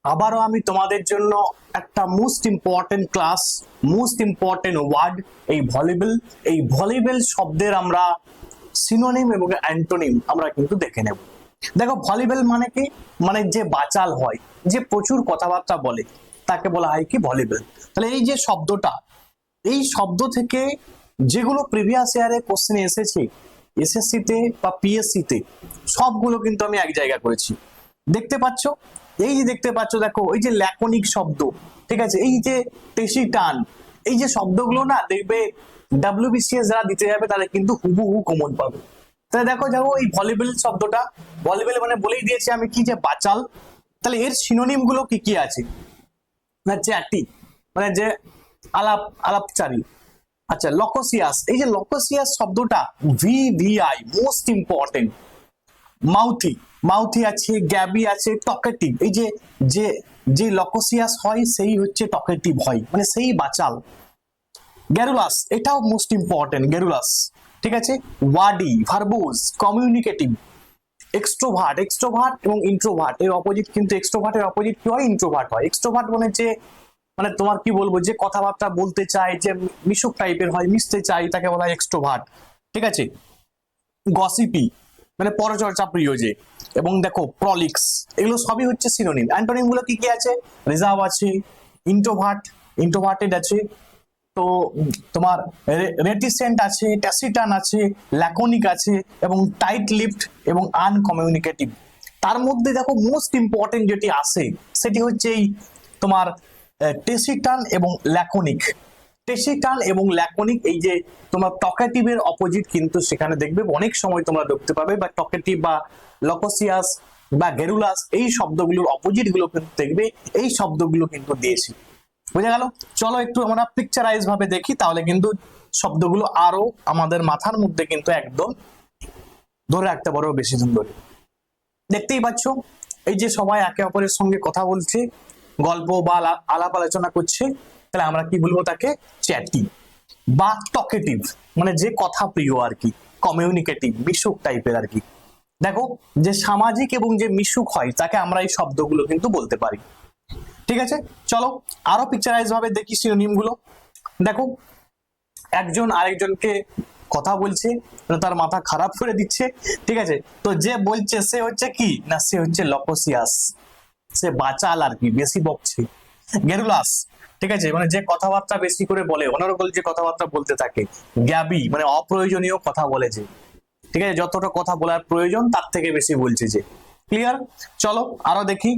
আবারও আমি তোমাদের জন্য একটা most important class, most important word, এই ভলিবল শব্দের আমরা সিনোনিম এবং অ্যান্টোনিম আমরা কিন্তু দেখে নেব। দেখো, ভলিবল মানে কি? মানে যে বাচাল হয়, যে প্রচুর কথাবার্তা বলে, তাকে বলা হয় কি ভলিবল। তাহলে এই যে শব্দটা, এই শব্দ থেকে যেগুলো প্রিভিয়াস ইয়ারে কোশ্চেন এসেছে এসএসসি তে বা পিএসসি তে, সবগুলো কিন্তু আমি এক জায়গা করেছি। দেখতে পাচ্ছ, এই যে দেখতে পাচ্ছ, দেখো এই যে ল্যাকনিক শব্দ, ঠিক আছে, এই যে টেসি টান, এই যে শব্দগুলো না দেখবে ডাব্লিউবিসিএস যারা দিতে যাবে তাদের কিন্তু হুবহু কমন পাবে। তাহলে দেখো দেখো এই ভলিবল শব্দটা, ভলিবল মানে বলেই দিয়েছি আমি কি, যে বাচাল। তাহলে এর সিনোনিম গুলো কি কি আছে? চ্যাটি মানে যে আলাপচারী। আচ্ছা, লকোসিয়াস, এই যে লকোসিয়াস শব্দটা, VVI most important. Mouthy, mouthy আছে, গ্যাবি আছে, টকেটিভ। এই যে যে যে লকোসিয়াস হয় সেই হচ্ছে টকেটিভ হয়, মানে সেই বাচাল। গ্যারুলাস, এটাও মোস্ট ইম্পর্টেন্ট, গ্যারুলাস, ঠিক আছে। Wordy, verbose, communicative. Extrovert, extrovert এবং ইন্ট্রোভার্ট এর অপোজিট, কিন্তু এক্সট্রোভার্টের অপোজিট কি হয়? ইন্ট্রোভার্ট হয়। এক্সট্রোভার্ট মানে যে, মানে তোমার কি বলবো, যে কথাবার্তা বলতে চায়, যে মিশুক টাইপের হয়, মিশতে চাই, তাকে বলা হয় এক্সট্রোভার্ট, ঠিক আছে। গসিপি মানে পরচর্চা প্রিয় যে, এবং দেখো প্রলিক্স, এগুলো সবই হচ্ছে সিনোনিম। অ্যান্টোনিম গুলো কি কি আছে? রিজার্ভ আছে, ইন্ট্রোভার্ট, ইন্ট্রোভার্টেড আছে, তো তোমার রেটিসেন্ট আছে, ট্যাসিটান আছে, ল্যাকনিক আছে, এবং টাইট লিপড এবং আনকমিউনিকেটিভ। তার মধ্যে দেখো মোস্ট ইম্পর্টেন্ট যেটি আছে সেটি হচ্ছে এই তোমার টেসিটান এবং ল্যাকনিক। টেসিটান এবং ল্যাকনিক, এই যে তোমার টকেটিভের অপোজিট কিন্তু সেখানে দেখবে অনেক সময় তোমরা দেখতে পাবে, বা টকেটিভ বা লকোসিয়াস বা গেরুলাস, এই শব্দগুলোর অপোজিট গুলো কিন্তু দেখবে, এই শব্দগুলো কিন্তু দিয়েছি। বুঝা গেল? চলো একটু আমরা পিকচারাইজ ভাবে দেখি, তাহলে কিন্তু শব্দগুলো আরো আমাদের মাথার মধ্যে কিন্তু একদম ধরে রাখতে পারবো বেশি দিন ধরে। দেখতেই পাচ্ছ, এই যে সবাই একে অপরের সঙ্গে কথা বলছে, গল্প বা আলাপ আলোচনা করছে, তাহলে আমরা কি বলবো? তাকে চ্যাটি বা টকেটিভ, মানে যে কথা প্রিয় আর কি, কমিউনিকেটিভ, মিশুক টাইপের আর কি। দেখো, যে সামাজিক এবং যে মিশুক হয় তাকে আমরা এই শব্দগুলো কিন্তু বলতে পারি। ঠিক আছে, চলো আরো পিকচারাইজ ভাবে দেখি সিনোনিম গুলো। দেখো, একজন আরেকজনকে কথা বলছে, তার মাথা খারাপ করে দিচ্ছে, ঠিক আছে, তো যে বলছে সে হচ্ছে কি না, সে হচ্ছে লকোসিয়াস, সে বাচাল আর কি, বেশি বকছে। গেরুলাস, ঠিক আছে, মানে যে কথাবার্তা বেশি করে বলে, অনর্গল যে কথাবার্তা বলতে থাকে। গ্যাবি মানে অপ্রয়োজনীয় কথা বলে যে, ঠিক আছে, যতটা কথা বলার প্রয়োজন তার থেকে বেশি বলছে যে। ক্লিয়ার? চলো আরো দেখি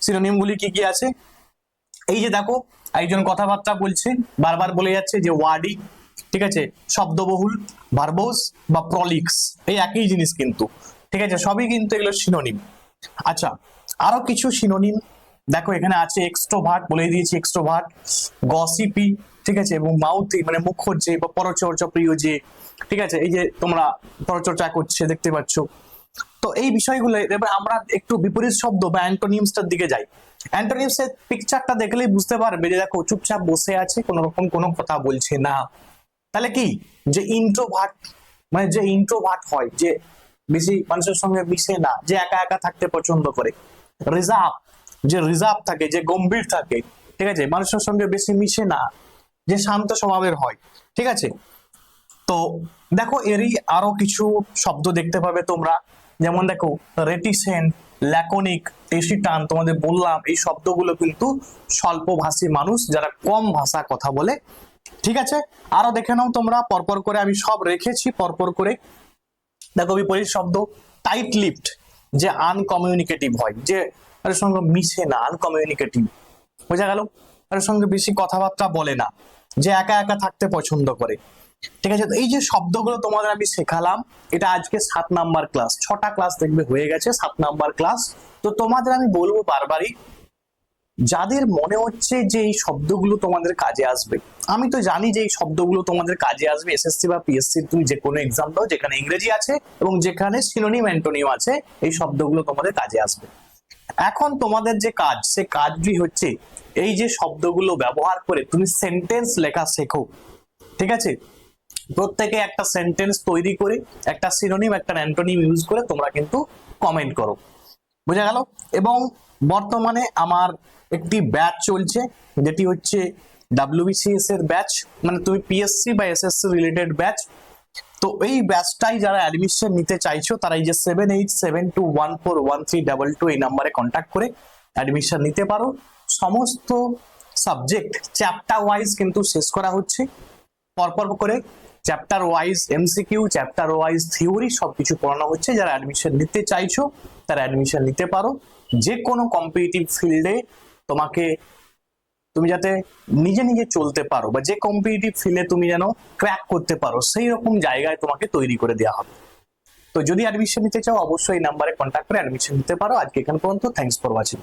সিনোনিম গুলি কি কি আছে। এই যে দেখো, একজন কথাবার্তা বলছে, বারবার বলে যাচ্ছে যে ওয়ার্ডি, ঠিক আছে, শব্দবহুল, ভার্বোস বা প্রলিক্স, এই একই জিনিস কিন্তু, ঠিক আছে, সবই কিন্তু এগুলো সিনোনিম। আচ্ছা, আরো কিছু সিনোনিম দেখো, এখানে আছে এক্সট্রোভার্ট, বলে দিয়েছি এক্সট্রোভার্ট, গসিপি, ঠিক আছে, এবং মাউথি মানে মুখর যে বা পরচর্চা প্রিয় যে, ঠিক আছে, এই যে তোমরা পরচর্চা করছে দেখতে পাচ্ছ। তো এই বিষয়গুলো এবার আমরা একটু বিপরীত শব্দ বা অ্যান্টোনিমসটার দিকে যাই। অ্যান্টোনিমস এর পিকচারটা দেখলেই বুঝতে পারবে যে দেখো, চুপচাপ বসে আছে, কোনো রকম কোনো কথা বলছে না। তাহলে কি, যে ইন্ট্রোভার্ট, মানে যে ইন্ট্রোভার্ট হয়, যে বেশি মানুষের সঙ্গে মিশে না, যে একা একা থাকতে পছন্দ করে। রিজার্ভ, যে রিজার্ভ থাকে, যে গম্ভীর থাকে, ঠিক আছে, মানুষের সঙ্গে বেশি মিশে না, যে শান্ত স্বভাবের হয়, ঠিক আছে। তো দেখো, এরই আরো কিছু শব্দ দেখতে পাবে তোমরা, যেমন দেখো রেটিসেন্ট, ল্যাকনিক, টেসিটান, তোমাদের বললাম এই শব্দগুলো কিন্তু স্বল্পভাষী মানুষ, যারা কম ভাষা কথা বলে। ঠিক আছে, আরো দেখে নাও তোমরা পরপর করে, আমি সব রেখেছি পরপর করে। দেখো বিপরীত শব্দ, টাইট লিপড, যে আনকমিউনিকেটিভ হয়, যে এর সঙ্গে মিশে না, আনকমিউনিকেটিভ। বোঝা গেল? এর সঙ্গে বেশি কথাবার্তা বলে না, যে একা একা থাকতে পছন্দ করে। ঠিক আছে, তো এই যে শব্দগুলো তোমাদের আমি শেখালাম, এটা আজকে 7 নাম্বার ক্লাস, 6টা ক্লাস দেখবে হয়ে গেছে, 7 নাম্বার ক্লাস। তো তোমাদের আমি বলবো বারবারই, যাদের মনে হচ্ছে যে এই শব্দগুলো তোমাদের কাজে আসবে, আমি তো জানি যে এই শব্দগুলো তোমাদের কাজে আসবে এসএসসি বা পিএসসি, তুমি যে কোনো এক্সাম দাও যেখানে ইংরেজি আছে এবং যেখানে সিনোনিম অ্যান্টোনিম আছে, এই শব্দগুলো তোমাদের কাজে আসবে। এখন তোমাদের যে কাজ, সে কাজটি হচ্ছে এই যে শব্দগুলো ব্যবহার করে তুমি সেন্টেন্স লেখা শেখো। ঠিক আছে, প্রত্যেকে একটা সেন্টেন্স তৈরি করে একটা সিনোনিম একটা অ্যান্টোনিম ইউজ করে তোমরা কিন্তু কমেন্ট করো। বোঝা গেল? এবং বর্তমানে আমার একটি ব্যাচ চলছে, যেটি হচ্ছে WBCS এর ব্যাচ, মানে তুমি পিএসসি বা এসএসসি রিলেটেড ব্যাচ। তো এই ব্যাচটাই যারা অ্যাডমিশন নিতে চাইছো তারা এই যে 7872141322 এই নাম্বারে কন্ট্যাক্ট করে অ্যাডমিশন নিতে পারো। সমস্ত সাবজেক্ট চ্যাপ্টার ওয়াইজ কিন্তু শেষ করা হচ্ছে, পরপর করে chapter wise MCQ, chapter wise theory সবকিছু পড়ানো হচ্ছে। যারা অ্যাডমিশন নিতে চাইছো তারা অ্যাডমিশন নিতে পারো। যে কোনো কম্পিটিটিভ ফিল্ডে তুমি যাতে নিজে নিজে চলতে পারো, বা যে কম্পিটিটিভ ফিল্ডে তুমি যেন ক্র্যাক করতে পারো, সেই রকম জায়গায় তোমাকে তৈরি করে দেওয়া হবে। তো যদি অ্যাডমিশন নিতে চাও অবশ্যই এই নাম্বারে কন্ট্যাক্ট করে অ্যাডমিশন নিতে পারো। আজকে এখান পর্যন্ত, থ্যাঙ্কস ফর ওয়াচিং।